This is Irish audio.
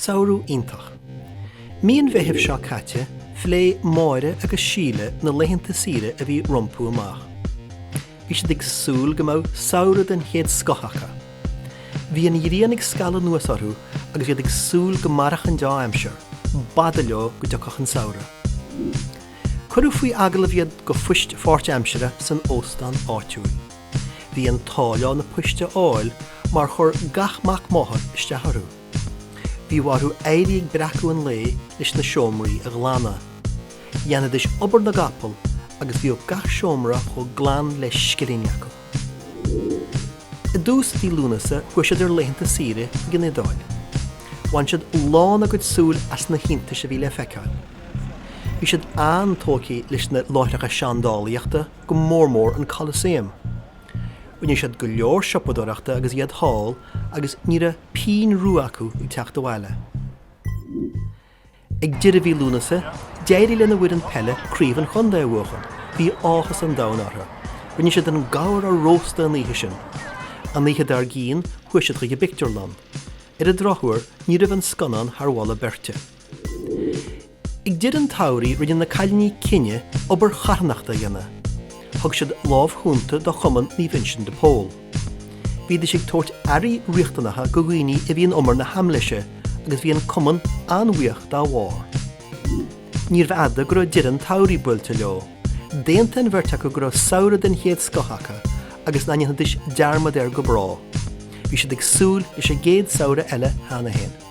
Saorú ítach. Míon bheitheh seo caite, flé máire agus síle na leitheanta sire a bhí rompú amach. Bhí siad ag súil go mbeadh saoire den chéad scochacha. Bhí an iríon ag scala nuas orthú agus iad ag súil go marach an dá aimseir, bada leo go deochach an saoire. Curú faoi agla bhíad go fuist fort aimseire san óstan áitiúil. Bhí an táleá na puiste áil mar chur gachmach máthar isteatharú. Bhí warthú éirí ag breacú an lé leis na seomraí a glána. Dhéanad is obair na gapal agus bhí ó gach seomra chu glán leis sciríneacu. I dús tí lúnasa chuisiad ar leitheanta sire gnidáil. Bhain siad lán a go súil as na chinnta sa bhí le feiceáil. Bhí siad antócaí leis na láithreacha seandálaíochta go mórmór an Colosseum. Bhain siad go leor siopadóireachta agus iad hall agus níra pín rú acu i teach do bhile. Ag deir a bhí lúnasa, déirí le na bhuiir an pelle críomh an chundé uachan, bhí áchas an dán ortha. Bhain siad an gabhar a rósta an ihe sin. An ihe dar gín huisiad chuige Bictorland. Ar a drochuair ní rah an scanán thar berte. Ag deir an taurí rinne na cailní cinne obair charnachta dhéana. Thug siad lámh chunta do chuman ní Vincent de Paul. Bhí de sig tóirt airí riachtanatha go ghaoine a bhíon omar na hamleise agus bhí an cuman anhuioch dá bhár. Níor bheith ada gur deir an taurí builte leo. Déanta an bhirrteach gur saoire den chéad scochacha agus na dearmad ar go brá. Bhí siad ag súil is a géad saoire eile hána hain.